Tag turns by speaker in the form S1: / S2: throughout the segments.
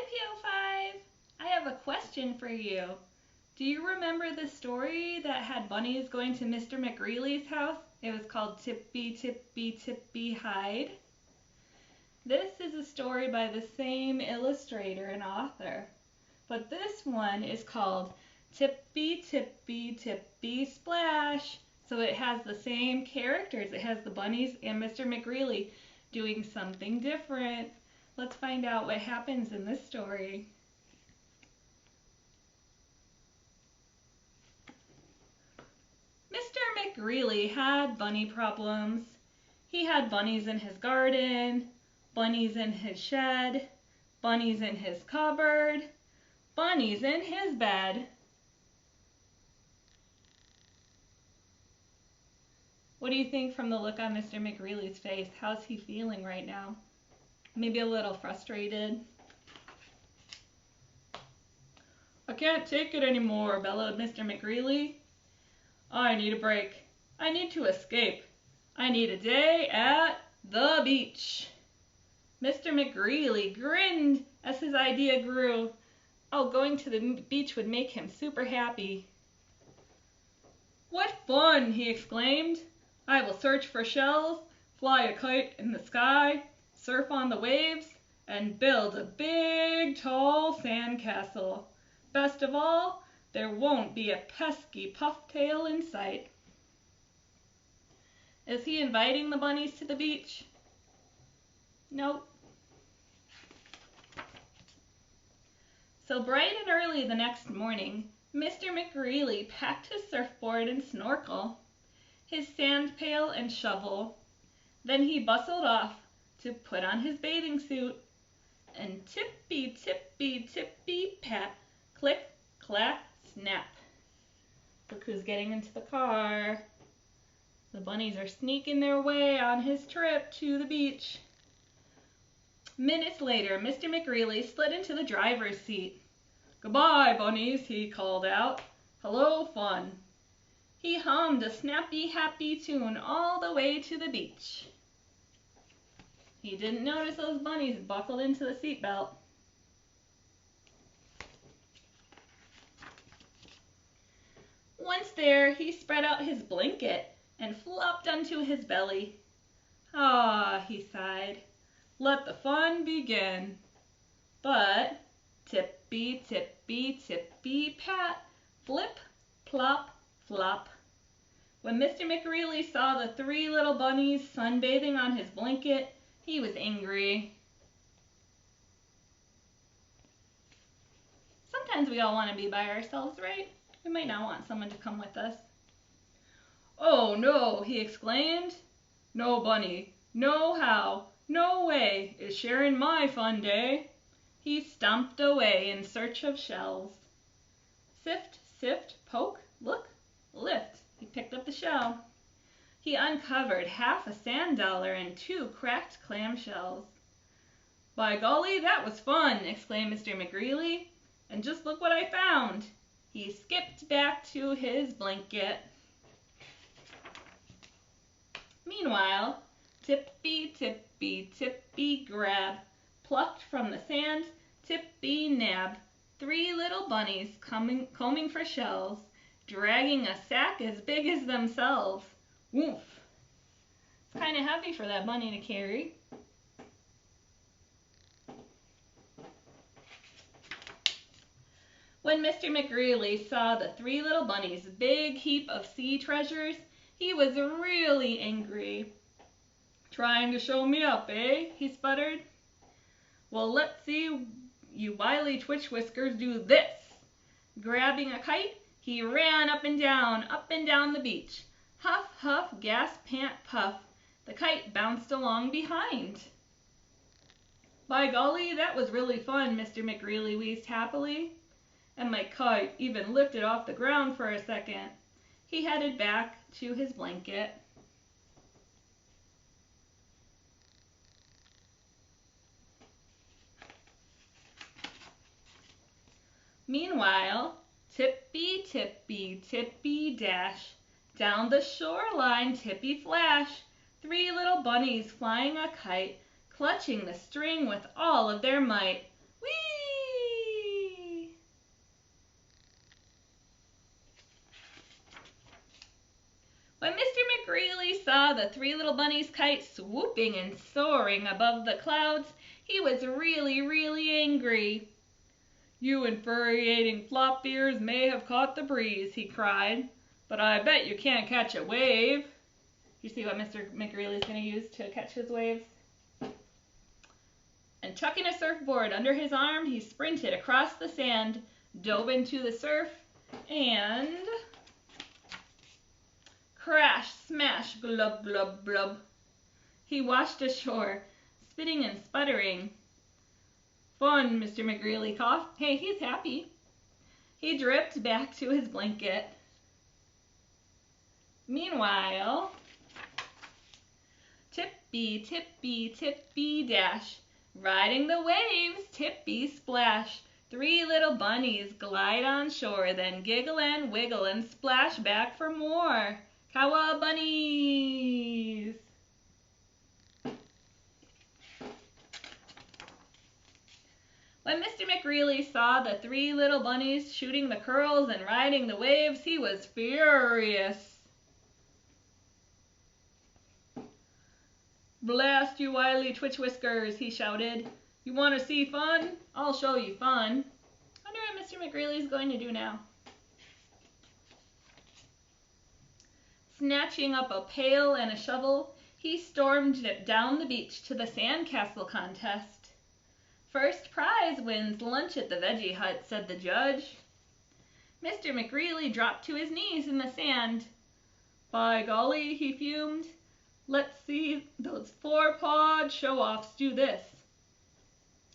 S1: P05! I have a question for you. Do you remember the story that had bunnies going to Mr. McGreely's house? It was called Tippy Tippy Tippy Hide. This is a story by the same illustrator and author, but this one is called Tippy Tippy Tippy Splash. So it has the same characters. It has the bunnies and Mr. McGreely doing something different. Let's find out what happens in this story. Mr. McGreely had bunny problems. He had bunnies in his garden, bunnies in his shed, bunnies in his cupboard, bunnies in his bed. What do you think from the look on Mr. McGreely's face? How's he feeling right now? Maybe a little frustrated. "I can't take it anymore," bellowed Mr. McGreely. "I need a break. I need to escape. I need a day at the beach." Mr. McGreely grinned as his idea grew. Oh, going to the beach would make him super happy. "What fun!" he exclaimed. "I will search for shells, fly a kite in the sky, surf on the waves, and build a big, tall sand castle. Best of all, there won't be a pesky pufftail in sight." Is he inviting the bunnies to the beach? Nope. So bright and early the next morning, Mr. McGreely packed his surfboard and snorkel, his sand pail and shovel. Then he bustled off to put on his bathing suit. And tippy, tippy, tippy, pat, click, clack, snap. Look who's getting into the car. The bunnies are sneaking their way on his trip to the beach. Minutes later, Mr. McGreely slid into the driver's seat. "Goodbye, bunnies," he called out. "Hello, fun." He hummed a snappy, happy tune all the way to the beach. He didn't notice those bunnies buckled into the seatbelt. Once there, he spread out his blanket and flopped onto his belly. "Ah," he sighed, "let the fun begin." But tippy, tippy, tippy, pat, flip, plop, flop. When Mr. McGreely saw the three little bunnies sunbathing on his blanket, he was angry. Sometimes we all want to be by ourselves, right? We might not want someone to come with us. "Oh no," he exclaimed. "No bunny, no how, no way is sharing my fun day." He stomped away in search of shells. Sift, sift, poke, look, lift. He picked up the shell. He uncovered half a sand dollar and 2 cracked clam shells. "By golly, that was fun!" exclaimed Mr. McGreely. "And just look what I found." He skipped back to his blanket. Meanwhile, tippy, tippy, tippy, grab, plucked from the sand, tippy, nab, 3 little bunnies combing for shells, dragging a sack as big as themselves. Woof! It's kind of heavy for that bunny to carry. When Mr. McGreely saw the 3 little bunnies' big heap of sea treasures, he was really angry. "Trying to show me up, eh?" he sputtered. "Well, let's see you wily twitch whiskers do this." Grabbing a kite, he ran up and down the beach. Huff, huff, gas, pant, puff. The kite bounced along behind. "By golly, that was really fun," Mr. McGreely wheezed happily. "And my kite even lifted off the ground for a second." He headed back to his blanket. Meanwhile, tippy, tippy, tippy, dash, down the shoreline, tippy flash, 3 little bunnies flying a kite, clutching the string with all of their might. Whee! saw the three little bunnies' kite swooping and soaring above the clouds, he was really, really angry. "You infuriating flop ears may have caught the breeze," he cried, "but I bet you can't catch a wave." You see what Mr. McGreely's going to use to catch his waves? And chucking a surfboard under his arm, he sprinted across the sand, dove into the surf, and crash, smash, glub, glub, glub. He washed ashore, spitting and sputtering. "Fun," Mr. McGreely coughed. Hey, he's happy. He dripped back to his blanket. Meanwhile, Tippy, Tippy, Tippy Dash, riding the waves, Tippy Splash. Three little bunnies glide on shore, then giggle and wiggle and splash back for more. Cowabunnies! When Mr. McGreely saw the three little bunnies shooting the curls and riding the waves, he was furious. "Blast you wily twitch whiskers," he shouted. "You want to see fun? I'll show you fun." I wonder what Mr. McGreely's going to do now. Snatching up a pail and a shovel, he stormed down the beach to the sandcastle contest. "First prize wins lunch at the veggie hut," said the judge. Mr. McGreely dropped to his knees in the sand. "By golly," he fumed, "let's see those four-pawed show-offs do this."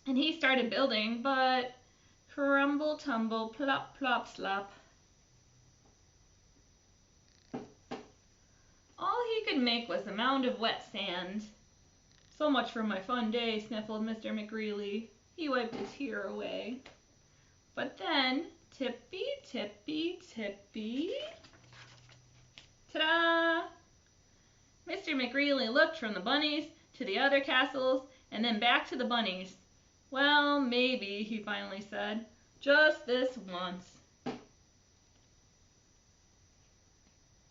S1: And he started building, but crumble, tumble, plop, plop, slop. All he could make was a mound of wet sand. "So much for my fun day," sniffled Mr. McGreely. He wiped a tear away. But then, tippy, tippy, tippy, ta-da! Mr. McGreely looked from the bunnies to the other castles and then back to the bunnies. "Well, maybe," he finally said, "just this once."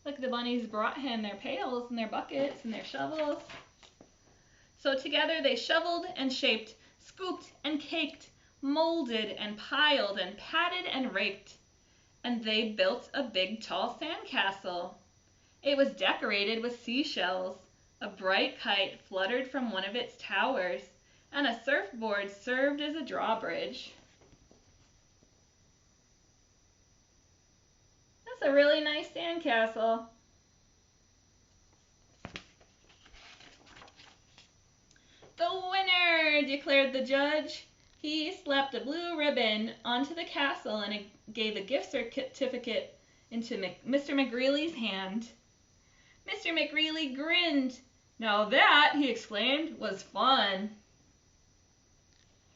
S1: Look, the bunnies brought him their pails and their buckets and their shovels. So together they shoveled and shaped, scooped and caked, molded and piled and patted and raked. And they built a big tall sandcastle. It was decorated with seashells. A bright kite fluttered from one of its towers, and a surfboard served as a drawbridge. That's a really nice sandcastle. "The winner," declared the judge. He slapped a blue ribbon onto the castle and gave a gift certificate into Mr. McGreely's hand. Mr. McGreely grinned. "Now that," he exclaimed, "was fun."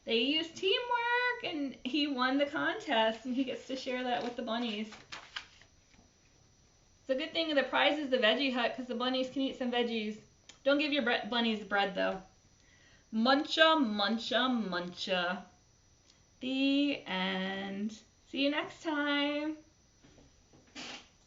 S1: They used teamwork, and he won the contest, and he gets to share that with the bunnies. It's a good thing the prize is the veggie hut, because the bunnies can eat some veggies. Don't give your bunnies bread, though. Muncha, muncha, muncha. The end. See you next time.